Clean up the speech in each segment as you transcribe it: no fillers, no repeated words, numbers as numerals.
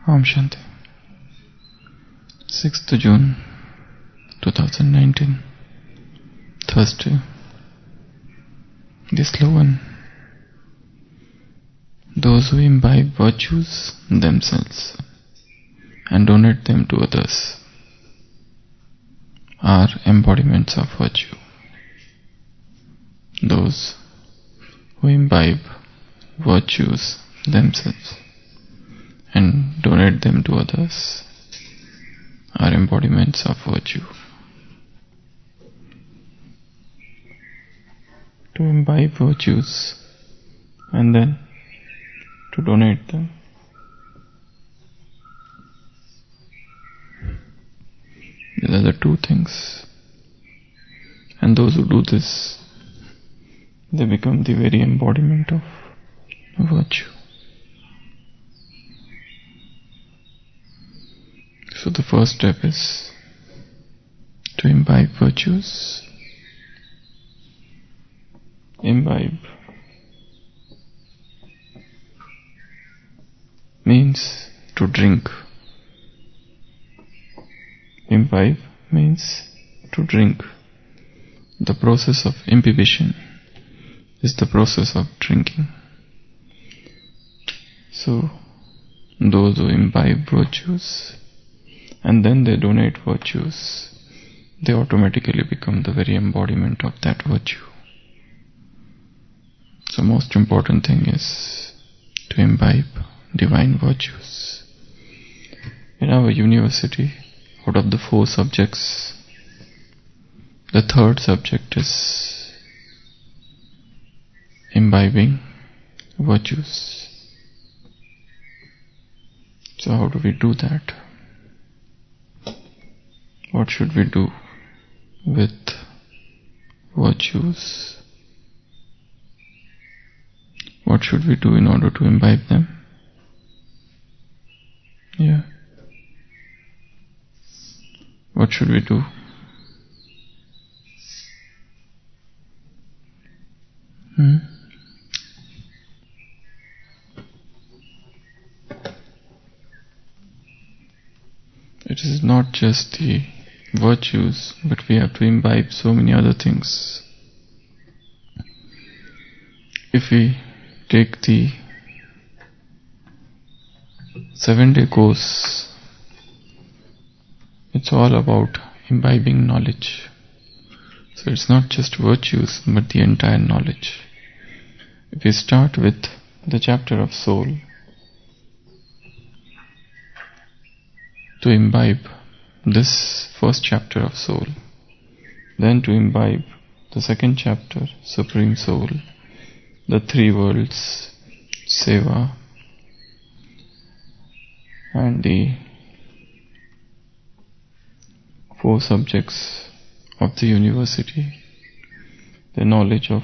Om Shanti. 6th June 2019, Thursday. The slogan: those who imbibe virtues themselves and donate them to others are embodiments of virtue. Those who imbibe virtues themselves and donate them to others are embodiments of virtue. To imbibe virtues and then to donate them. These are the two things. And those who do this, they become the very embodiment of virtue. So the first step is to imbibe virtues. Imbibe means to drink. Imbibe means to drink. The process of imbibition is the process of drinking. So, those who imbibe virtues and then they donate virtues, they automatically become the very embodiment of that virtue. So, most important thing is to imbibe divine virtues. In our university, out of the 4 subjects, the 3rd subject is imbibing virtues. So how do we do that? What should we do with virtues? What should we do in order to imbibe them? Yeah. What should we do? It is not just the virtues, but we have to imbibe so many other things. If we take the 7-day course, it's all about imbibing knowledge. So it's not just virtues, but the entire knowledge. If we start with the chapter of soul, to imbibe this first chapter of soul, then to imbibe the second chapter, Supreme Soul, the 3 worlds, Seva, and the 4 subjects of the university, the knowledge of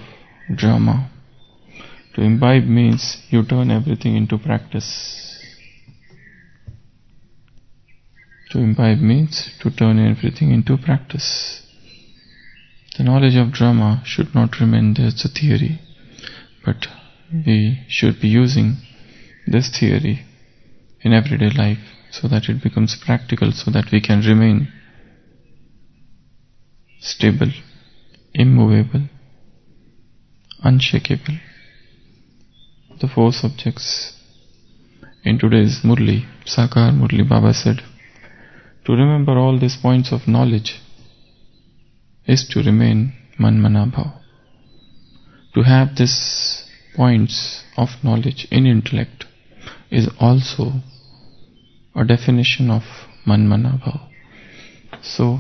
drama. To imbibe means you turn everything into practice. To imbibe means to turn everything into practice. The knowledge of drama should not remain as a theory, but we should be using this theory in everyday life so that it becomes practical, so that we can remain stable, immovable, unshakable. The 4 subjects in today's Murli, Sakar Murli, Baba said, to remember all these points of knowledge is to remain man-mana-bhav. To have these points of knowledge in intellect is also a definition of man-mana-bhav. So,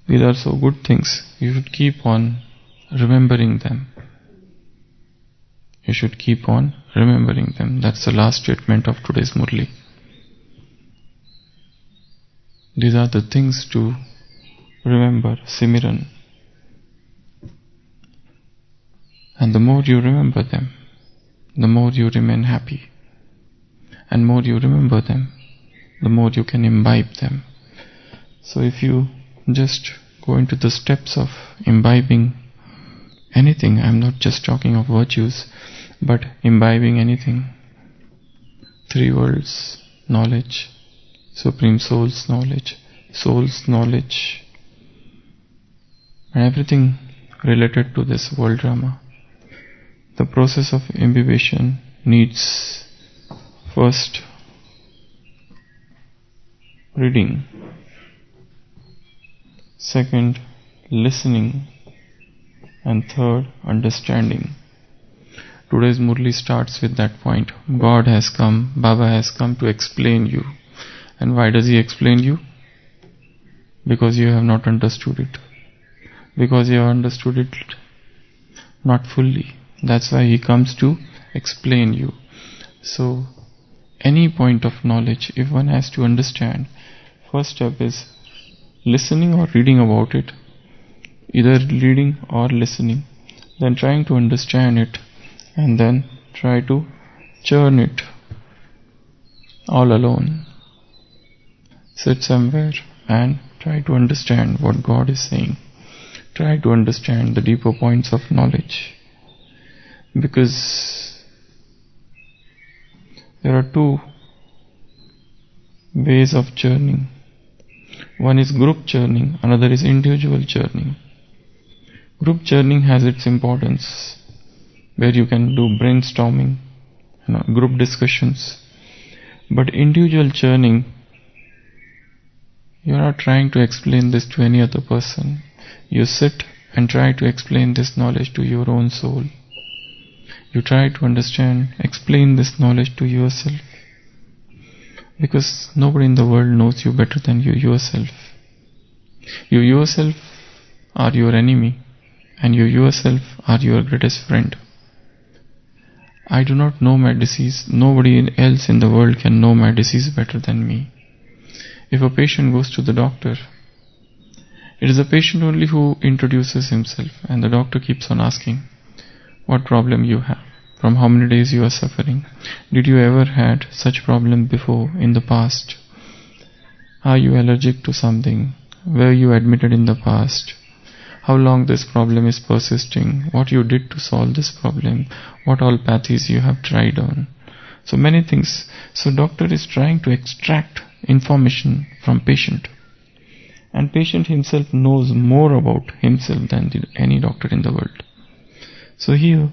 these are so good things. You should keep on remembering them. You should keep on remembering them. That's the last statement of today's Murli. These are the things to remember, Simiran. And the more you remember them, the more you remain happy. And more you remember them, the more you can imbibe them. So if you just go into the steps of imbibing anything, I'm not just talking of virtues, but imbibing anything, 3 worlds, knowledge, Supreme Soul's knowledge, and everything related to this world drama. The process of imbibition needs first reading, second listening, and third understanding. Today's Murli starts with that point. God has come, Baba has come to explain you. And why does he explain you? Because you have not understood it. Because you have understood it not fully. That's why he comes to explain you. So, any point of knowledge, if one has to understand, first step is listening or reading about it. Either reading or listening. Then trying to understand it. And then try to churn it all alone. Sit somewhere and try to understand what God is saying. Try to understand the deeper points of knowledge. Because there are two ways of churning. One is group churning, another is individual churning. Group churning has its importance, where you can do brainstorming, group discussions. But individual churning, you are not trying to explain this to any other person. You sit and try to explain this knowledge to your own soul. You try to understand, explain this knowledge to yourself. Because nobody in the world knows you better than you yourself. You yourself are your enemy, and you yourself are your greatest friend. I do not know my disease. Nobody else in the world can know my disease better than me. If a patient goes to the doctor, it is the patient only who introduces himself, and the doctor keeps on asking what problem you have, from how many days you are suffering, did you ever had such problem before in the past, are you allergic to something, were you admitted in the past, how long this problem is persisting, what you did to solve this problem, what all pathies you have tried on. So many things. So doctor is trying to extract information from patient. And patient himself knows more about himself than any doctor in the world. So here,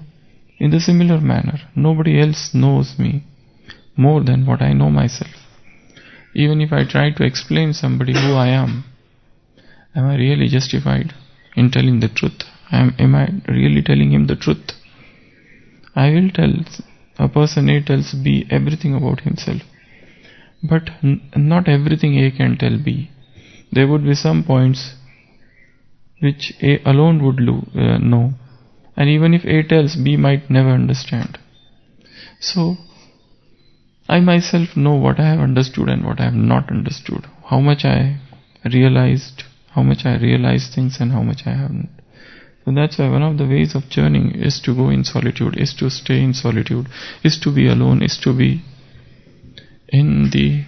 in the similar manner, nobody else knows me more than what I know myself. Even if I try to explain somebody who I am I really justified in telling the truth? Am I really telling him the truth? I will tell a person A tells B everything about himself. But not everything A can tell B. There would be some points which A alone would know. And even if A tells, B might never understand. So, I myself know what I have understood and what I have not understood. How much I realized things and how much I haven't. So that's why one of the ways of churning is to go in solitude, is to stay in solitude, is to be alone, is to be in the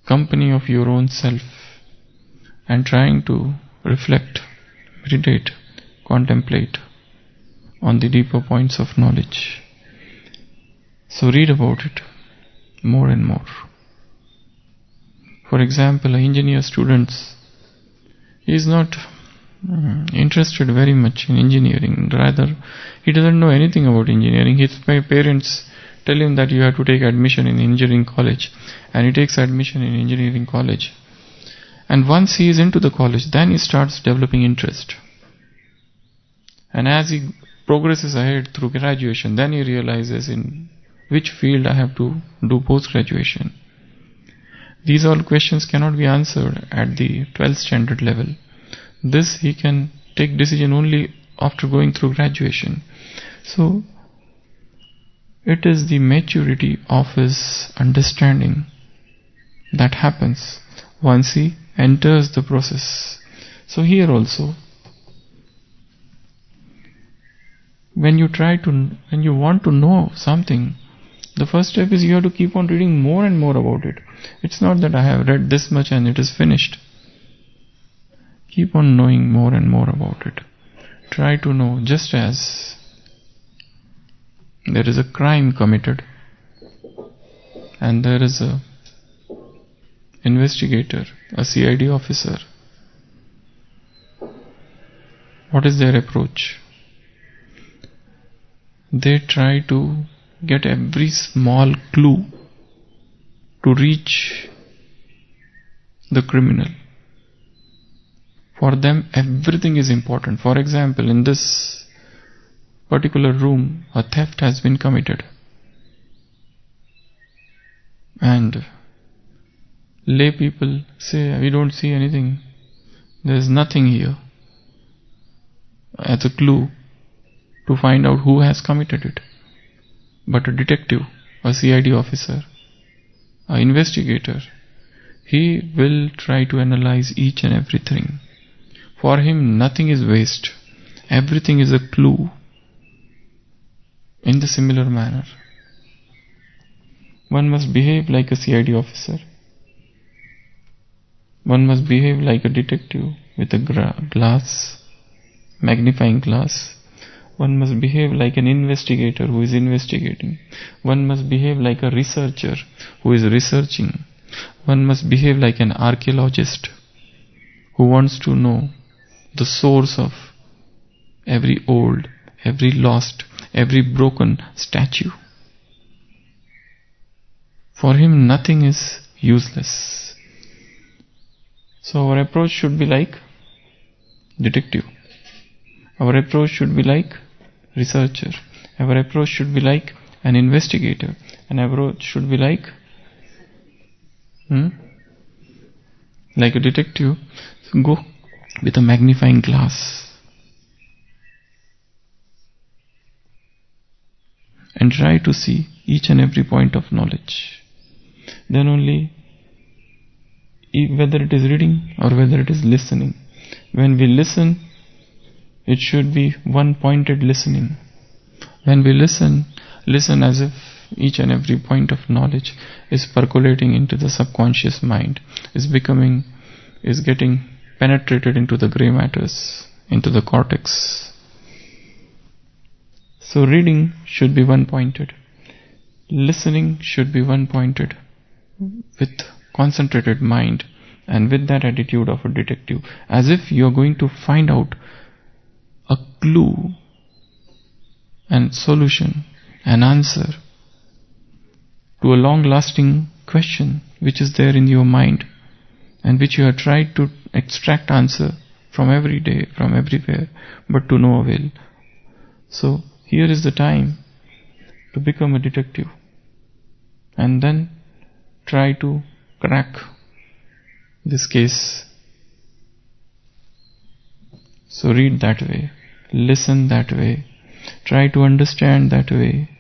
company of your own self and trying to reflect, meditate, contemplate on the deeper points of knowledge. So read about it more and more. For example, an engineer student, he is not interested very much in engineering. Rather, he doesn't know anything about engineering. His parents tell him that you have to take admission in engineering college, and he takes admission in engineering college. And once he is into the college, then he starts developing interest. And as he progresses ahead through graduation, then he realizes in which field I have to do post-graduation. These all questions cannot be answered at the 12th standard level. This he can take decision only after going through graduation. So, it is the maturity of his understanding that happens once he enters the process. So here also, when you want to know something, the first step is you have to keep on reading more and more about it. It's not that I have read this much and it is finished. Keep on knowing more and more about it. Try to know, just as there is a crime committed and there is a investigator, a CID officer. What is their approach? They try to get every small clue to reach the criminal. For them, everything is important. For example, in this particular room, a theft has been committed. And lay people say, we don't see anything. There is nothing here as a clue to find out who has committed it. But a detective, a CID officer, an investigator, he will try to analyze each and everything. For him, nothing is waste. Everything is a clue. In the similar manner, one must behave like a CID officer. One must behave like a detective with a magnifying glass. One must behave like an investigator who is investigating. One must behave like a researcher who is researching. One must behave like an archaeologist who wants to know the source of every old, every lost, every broken statue. For him, nothing is useless. So our approach should be like detective. Our approach should be like researcher. Our approach should be like an investigator. And our approach should be like a detective. So go with a magnifying glass and try to see each and every point of knowledge. Then only, whether it is reading or whether it is listening, when we listen, it should be one-pointed listening. When we listen as if each and every point of knowledge is percolating into the subconscious mind, is getting penetrated into the grey matters, into the cortex. So reading should be one-pointed. Listening should be one-pointed with concentrated mind and with that attitude of a detective, as if you are going to find out a clue and solution, an answer to a long-lasting question which is there in your mind and which you have tried to extract answer from every day, from everywhere, but to no avail. So here is the time to become a detective and then try to crack this case. So read that way, listen that way, try to understand that way,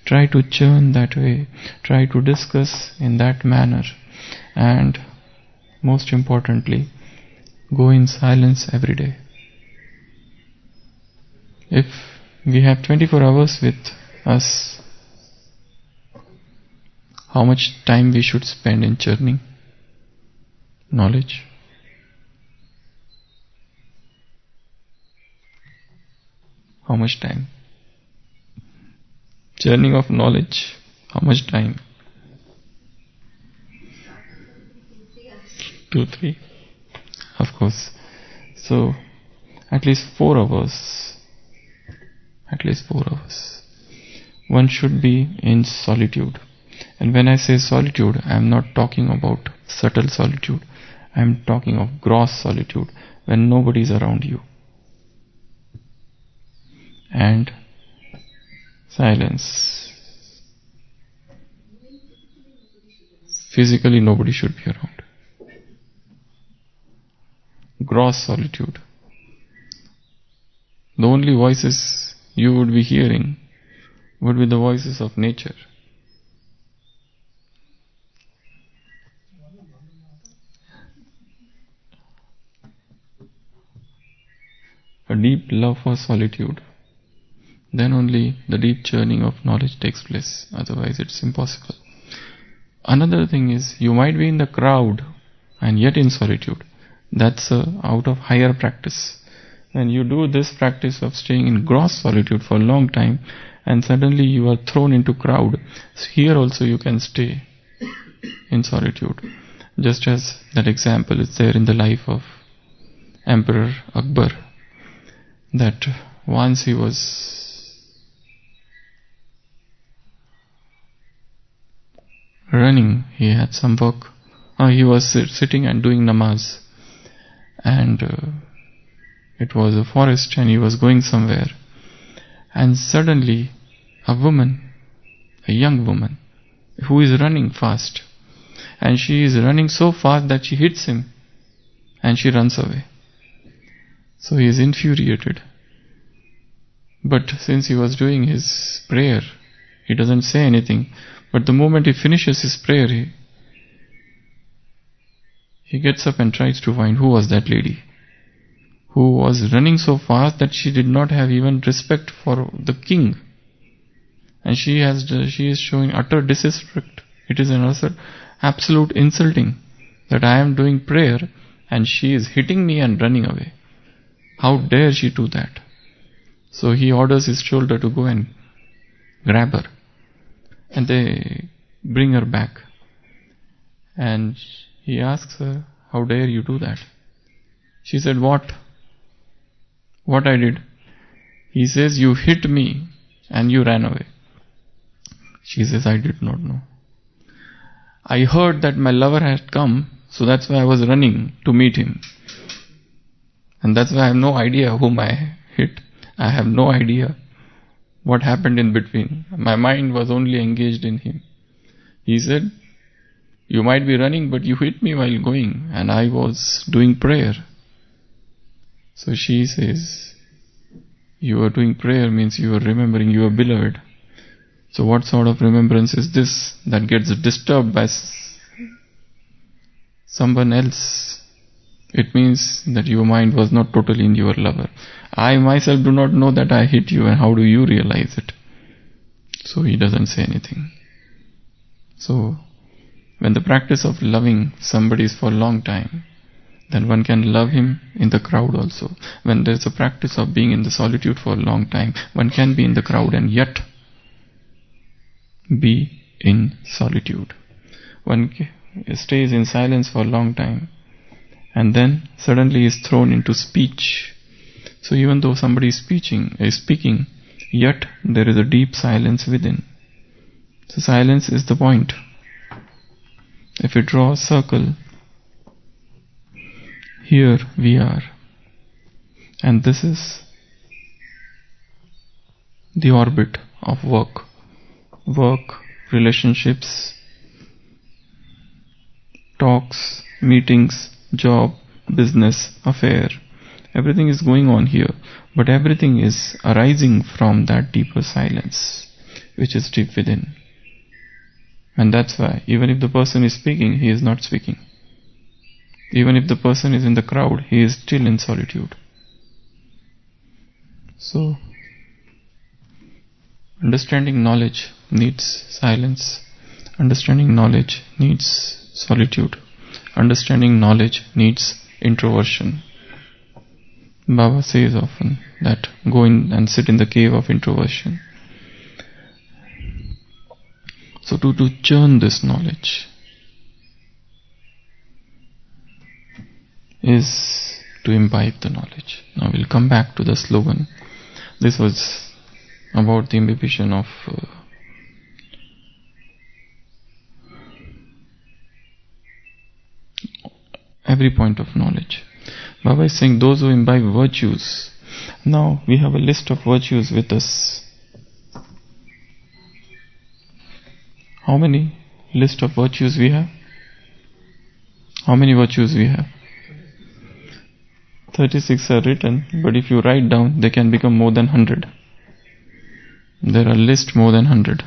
try to churn that way, try to discuss in that manner, and most importantly, go in silence every day. If we have 24 hours with us, how much time we should spend in churning knowledge? How much time? Churning of knowledge, how much time? 2, 3. Of course. So, at least 4 hours. At least 4 hours. One should be in solitude. And when I say solitude, I am not talking about subtle solitude. I am talking of gross solitude, when nobody is around you. And silence. Physically, nobody should be around. Gross solitude. The only voices you would be hearing would be the voices of nature. A deep love for solitude. Then only the deep churning of knowledge takes place. Otherwise it's impossible. Another thing is, you might be in the crowd and yet in solitude. That's out of higher practice. When you do this practice of staying in gross solitude for a long time and suddenly you are thrown into crowd, so here also you can stay in solitude. Just as that example is there in the life of Emperor Akbar, that once he was running, he had some work. He was sitting and doing namaz, and it was a forest, and he was going somewhere, and suddenly a woman, a young woman, who is running fast, and she is running so fast that she hits him and she runs away. So he is infuriated. But since he was doing his prayer, he doesn't say anything. But the moment he finishes his prayer, he gets up and tries to find who was that lady who was running so fast that she did not have even respect for the king. And she is showing utter disrespect. It is an absolute insulting that I am doing prayer and she is hitting me and running away. How dare she do that? So he orders his soldier to go and grab her. And they bring her back. And he asks her, how dare you do that? She said, what? What I did? He says, you hit me and you ran away. She says, I did not know. I heard that my lover had come, so that's why I was running to meet him. And that's why I have no idea whom I hit. I have no idea what happened in between. My mind was only engaged in him. He said, you might be running, but you hit me while going, and I was doing prayer. So she says, you are doing prayer means you are remembering your beloved. So what sort of remembrance is this that gets disturbed by someone else? It means that your mind was not totally in your lover. I myself do not know that I hit you, and how do you realize it? So he doesn't say anything. So when the practice of loving somebody is for a long time, then one can love him in the crowd also. When there is a practice of being in the solitude for a long time, one can be in the crowd and yet be in solitude. One stays in silence for a long time and then suddenly is thrown into speech. So even though somebody is speaking, yet there is a deep silence within. So silence is the point. If we draw a circle, here we are, and this is the orbit of work, relationships, talks, meetings, job, business, affair. Everything is going on here, but everything is arising from that deeper silence, which is deep within. And that's why, even if the person is speaking, he is not speaking. Even if the person is in the crowd, he is still in solitude. So, understanding knowledge needs silence. Understanding knowledge needs solitude. Understanding knowledge needs introversion. Baba says often that go in and sit in the cave of introversion. So to churn this knowledge is to imbibe the knowledge. Now we'll come back to the slogan. This was about the imbibition of every point of knowledge. Baba is saying those who imbibe virtues. Now we have a list of virtues with us. How many list of virtues we have? How many virtues we have? 36 are written, but if you write down, they can become more than 100. There are lists more than 100.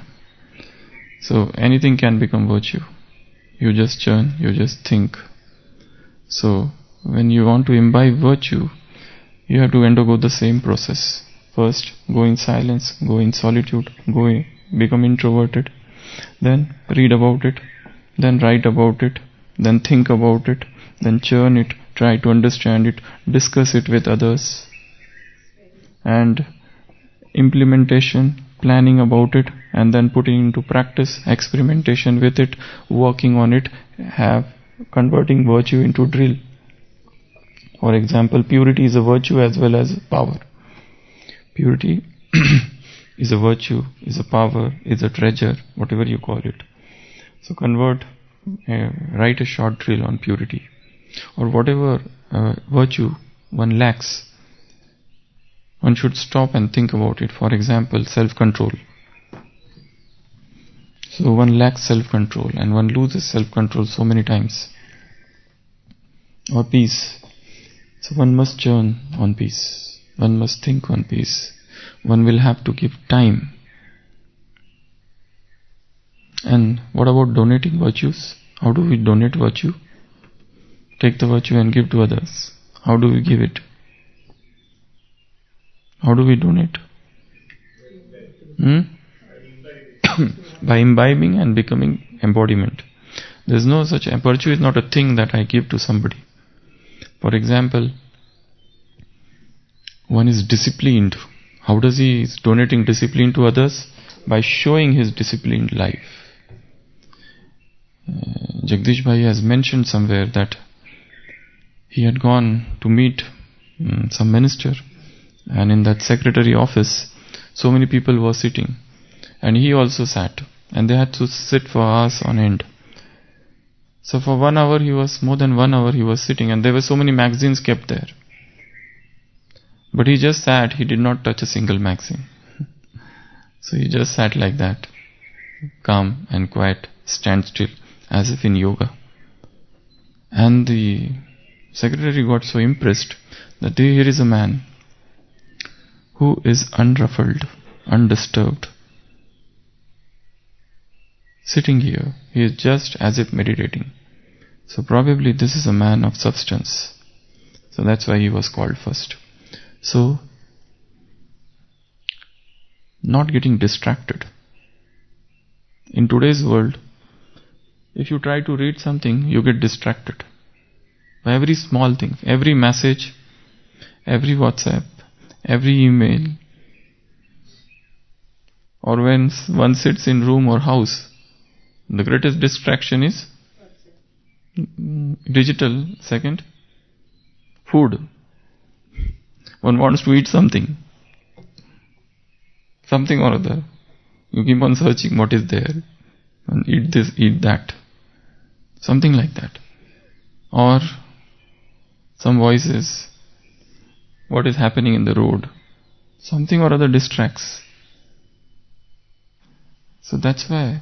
So anything can become virtue. You just churn, you just think. So when you want to imbibe virtue, you have to undergo the same process. First, go in silence, go in solitude, become introverted. Then read about it, then write about it, then think about it, then churn it, try to understand it, discuss it with others. And implementation, planning about it, and then putting into practice, experimentation with it, working on it, converting virtue into drill. For example, purity is a virtue as well as power. Purity is a virtue, is a power, is a treasure, whatever you call it. So write a short drill on purity. Or whatever virtue one lacks, one should stop and think about it. For example, self-control. So one lacks self-control and one loses self-control so many times. Or peace. So one must churn on peace. One must think on peace. One will have to give time. And what about donating virtues? How do we donate virtue? Take the virtue and give to others. How do we give it? How do we donate? By imbibing and becoming embodiment. There is no such. Virtue is not a thing that I give to somebody. For example, one is disciplined. How does he is donating discipline to others? By showing his disciplined life. Jagdish Bhai has mentioned somewhere that he had gone to meet some minister, and in that secretary office so many people were sitting, and he also sat, and they had to sit for hours on end. So for more than 1 hour he was sitting, and there were so many magazines kept there. But he just sat, he did not touch a single magazine. So he just sat like that, calm and quiet, stand still, as if in yoga. And the secretary got so impressed that here is a man who is unruffled, undisturbed, sitting here. He is just as if meditating. So probably this is a man of substance. So that's why he was called first. So, not getting distracted. In today's world, if you try to read something, you get distracted by every small thing, every message, every WhatsApp, every email. Or when one sits in room or house, the greatest distraction is digital. Second, food. One wants to eat something or other. You keep on searching what is there, and eat this, eat that, something like that. Or some voices, what is happening in the road, something or other distracts. So that's why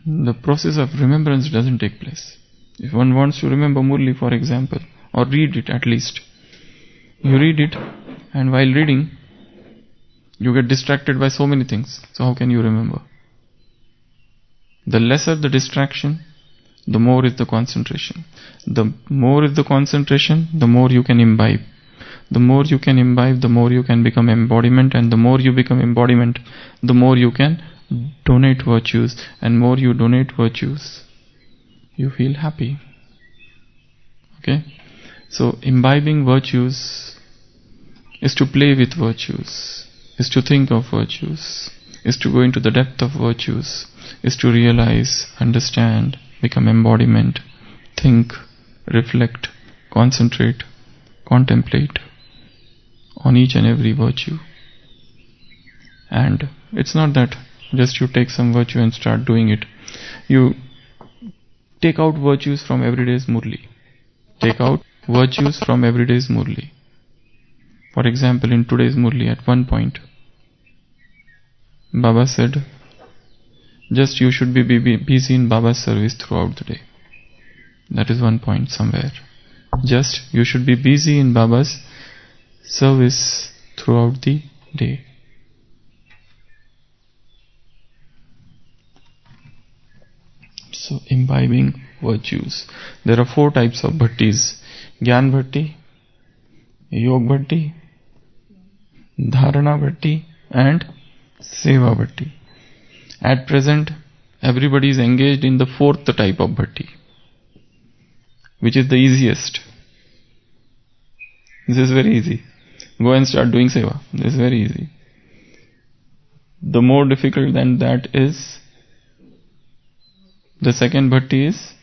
the process of remembrance doesn't take place. If one wants to remember Murli, for example, or read it at least, you read it, and while reading, you get distracted by so many things. So how can you remember? The lesser the distraction, the more is the concentration. The more is the concentration, the more you can imbibe. The more you can imbibe, the more you can become embodiment, and the more you become embodiment, the more you can donate virtues, and more you donate virtues, you feel happy. Okay? So imbibing virtues is to play with virtues, is to think of virtues, is to go into the depth of virtues, is to realize, understand, become embodiment, think, reflect, concentrate, contemplate on each and every virtue. And it's not that just you take some virtue and start doing it. You take out virtues from everyday's Murli. Take out virtues from everyday's Murli. For example, in today's Murli, at one point, Baba said, just you should be busy in Baba's service throughout the day. That is one point somewhere. Just you should be busy in Baba's service throughout the day. So imbibing virtues. There are 4 types of bhattis: Gyan Bhatti, Yog Bhatti, Dharana Bhatti, and Seva Bhatti. At present, everybody is engaged in the 4th type of bhatti, which is the easiest. This is very easy. Go and start doing seva. This is very easy. The more difficult than that is the second bhatti is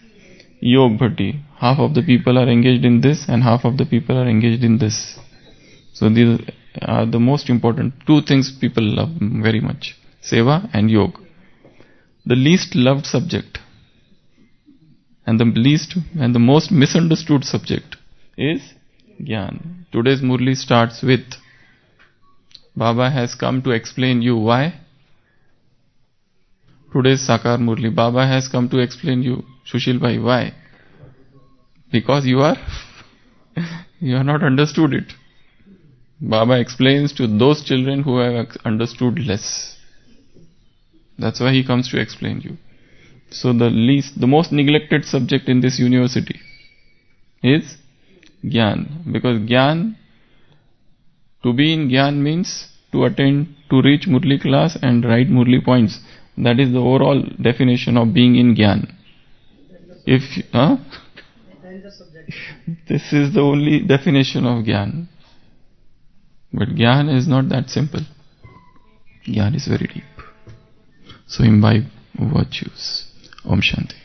Yog bhatti. Half of the people are engaged in this and half of the people are engaged in this. So these are the most important two things people love very much. Seva and Yog. The least loved subject and the most misunderstood subject is Gyan. Today's Murli starts with Baba has come to explain you why. Today's Sakar Murli, Baba has come to explain you, Sushil Bhai, why? Because you are not understood it. Baba explains to those children who have understood less. That's why he comes to explain you. So the most neglected subject in this university is Gyan. Because Gyan, to be in Gyan means to reach Murli class and write Murli points. That is the overall definition of being in Gyan. This is the only definition of Gyan. But Gyan is not that simple. Gyan is very deep. So imbibe virtues. Om Shanti.